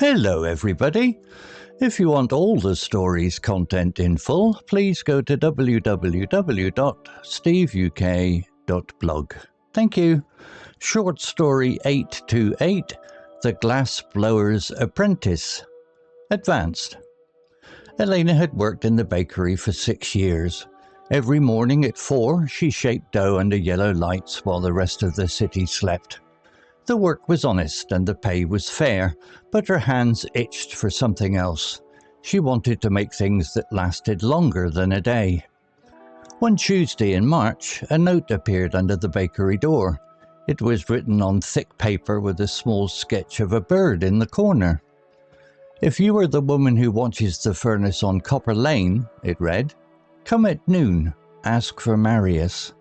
Hello everybody! If you want all the story's content in full, please go to www.steveuk.blog. Thank you. Short story 828, The Glassblower's Apprentice. Advanced. Elena had worked in the bakery for 6 years. Every morning at 4, she shaped dough under yellow lights while the rest of the city slept. The work was honest and the pay was fair, but her hands itched for something else. She wanted to make things that lasted longer than a day. One Tuesday in March, a note appeared under the bakery door. It was written on thick paper with a small sketch of a bird in the corner. "If you are the woman who watches the furnace on Copper Lane," it read, "come at noon. Ask for Marius."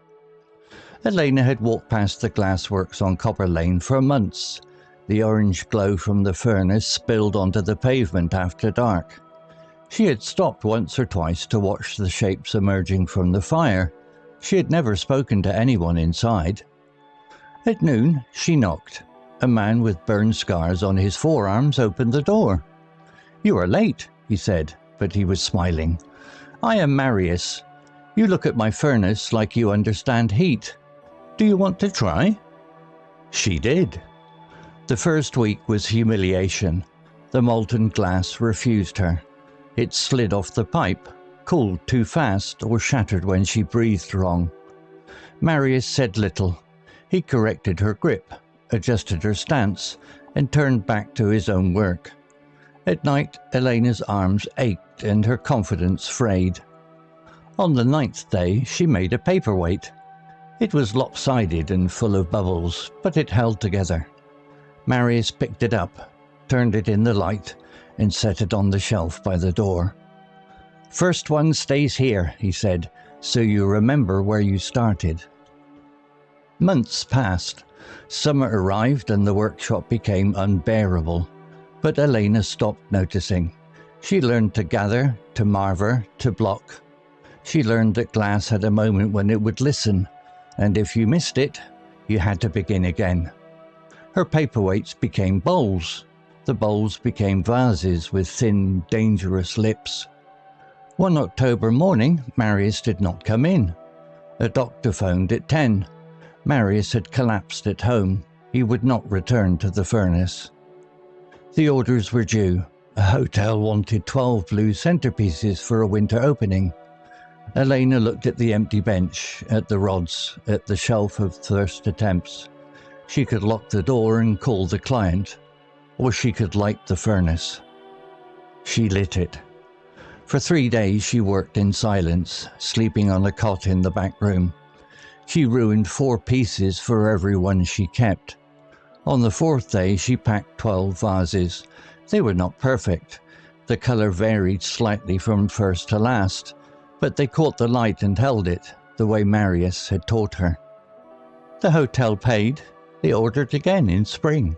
Elena had walked past the glassworks on Copper Lane for months. The orange glow from the furnace spilled onto the pavement after dark. She had stopped once or twice to watch the shapes emerging from the fire. She had never spoken to anyone inside. At noon, she knocked. A man with burn scars on his forearms opened the door. "You are late," he said, but he was smiling. "I am Marius. You look at my furnace like you understand heat. Do you want to try?" She did. The first week was humiliation. The molten glass refused her. It slid off the pipe, cooled too fast, or shattered when she breathed wrong. Marius said little. He corrected her grip, adjusted her stance, and turned back to his own work. At night, Elena's arms ached and her confidence frayed. On the 9th day, she made a paperweight. It was lopsided and full of bubbles, but it held together. Marius picked it up, turned it in the light, and set it on the shelf by the door. "First one stays here," he said, "so you remember where you started." Months passed. Summer arrived and the workshop became unbearable. But Elena stopped noticing. She learned to gather, to marver, to block. She learned that glass had a moment when it would listen, and if you missed it, you had to begin again. Her paperweights became bowls. The bowls became vases with thin, dangerous lips. One October morning, Marius did not come in. A doctor phoned at 10. Marius had collapsed at home. He would not return to the furnace. The orders were due. A hotel wanted 12 blue centerpieces for a winter opening. Elena looked at the empty bench, at the rods, at the shelf of first attempts. She could lock the door and call the client, or she could light the furnace. She lit it. For 3 days she worked in silence, sleeping on a cot in the back room. She ruined 4 pieces for every one she kept. On the 4th day she packed 12 vases. They were not perfect. The color varied slightly from first to last, but they caught the light and held it, the way Marius had taught her. The hotel paid. They ordered again in spring.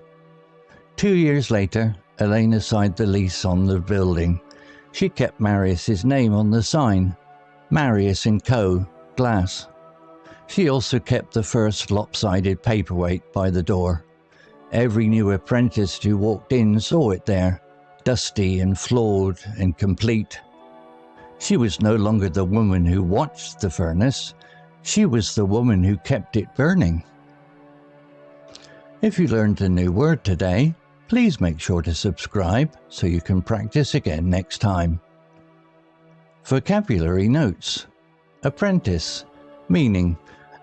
2 years later, Elena signed the lease on the building. She kept Marius's name on the sign, Marius & Co., Glass. She also kept the first lopsided paperweight by the door. Every new apprentice who walked in saw it there, dusty and flawed and complete. She was no longer the woman who watched the furnace. She was the woman who kept it burning. If you learned a new word today, please make sure to subscribe so you can practice again next time. Vocabulary notes. Apprentice, meaning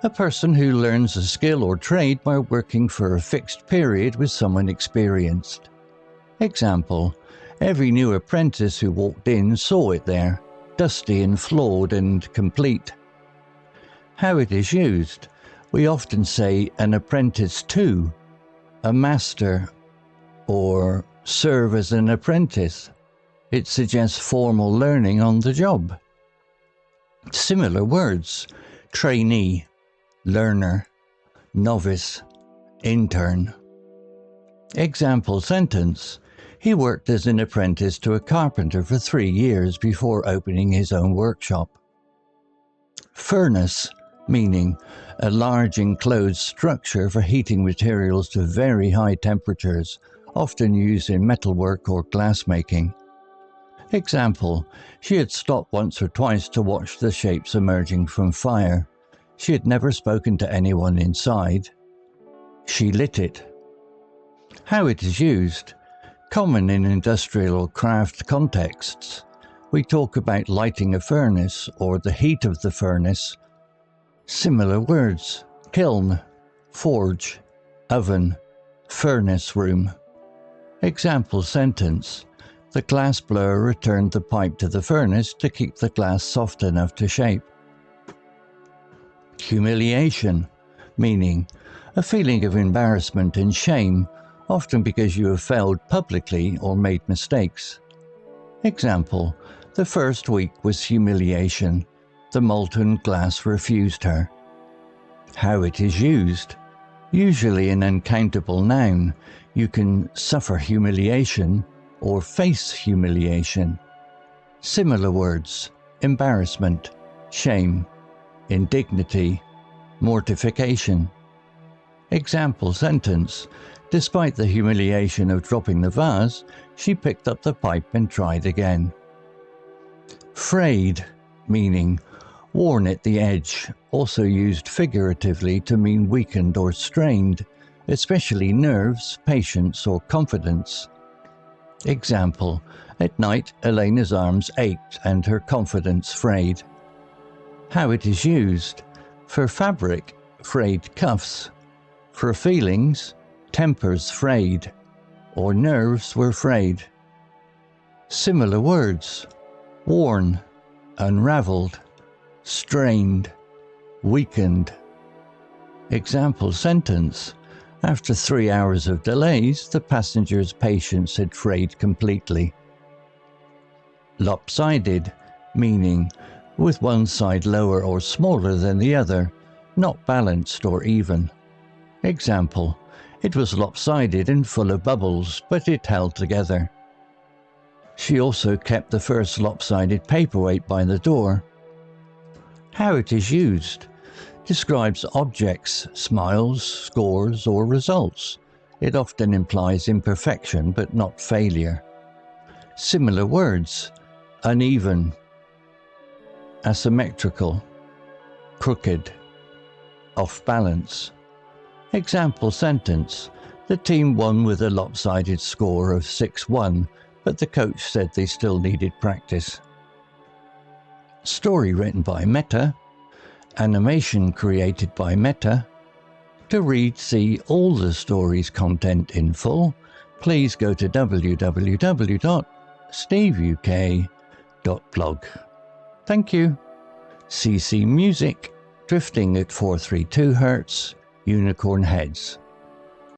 a person who learns a skill or trade by working for a fixed period with someone experienced. Example, every new apprentice who walked in saw it there, dusty and flawed and complete. How it is used. We often say an apprentice to, a master, or serve as an apprentice. It suggests formal learning on the job. Similar words, trainee, learner, novice, intern. Example sentence. He worked as an apprentice to a carpenter for 3 years before opening his own workshop. Furnace, meaning a large enclosed structure for heating materials to very high temperatures, often used in metalwork or glass making. Example, she had stopped once or twice to watch the shapes emerging from fire. She had never spoken to anyone inside. She lit it. How it is used. Common in industrial or craft contexts. We talk about lighting a furnace or the heat of the furnace. Similar words: kiln, forge, oven, furnace room. Example sentence: the glassblower returned the pipe to the furnace to keep the glass soft enough to shape. Humiliation, meaning a feeling of embarrassment and shame, often because you have failed publicly or made mistakes. Example: the first week was humiliation. The molten glass refused her. How it is used. Usually an uncountable noun. You can suffer humiliation or face humiliation. Similar words: embarrassment, shame, indignity, mortification. Example sentence: despite the humiliation of dropping the vase, she picked up the pipe and tried again. Frayed, meaning worn at the edge, also used figuratively to mean weakened or strained, especially nerves, patience, or confidence. Example: at night, Elena's arms ached and her confidence frayed. How it is used. For fabric, frayed cuffs. For feelings, tempers frayed, or nerves were frayed. Similar words: worn, unraveled, strained, weakened. Example sentence: after 3 hours of delays, the passenger's patience had frayed completely. Lopsided, meaning with one side lower or smaller than the other, not balanced or even. Example: it was lopsided and full of bubbles, but it held together. She also kept the first lopsided paperweight by the door. How it is used. Describes objects, smiles, scores, or results. It often implies imperfection but not failure. Similar words: uneven, asymmetrical, crooked, off balance. Example sentence: the team won with a lopsided score of 6-1, but the coach said they still needed practice. Story written by Meta. Animation created by Meta. To read, see all the story's content in full, please go to www.steveuk.blog. Thank you. CC Music, Drifting at 432 Hz, Unicorn Heads.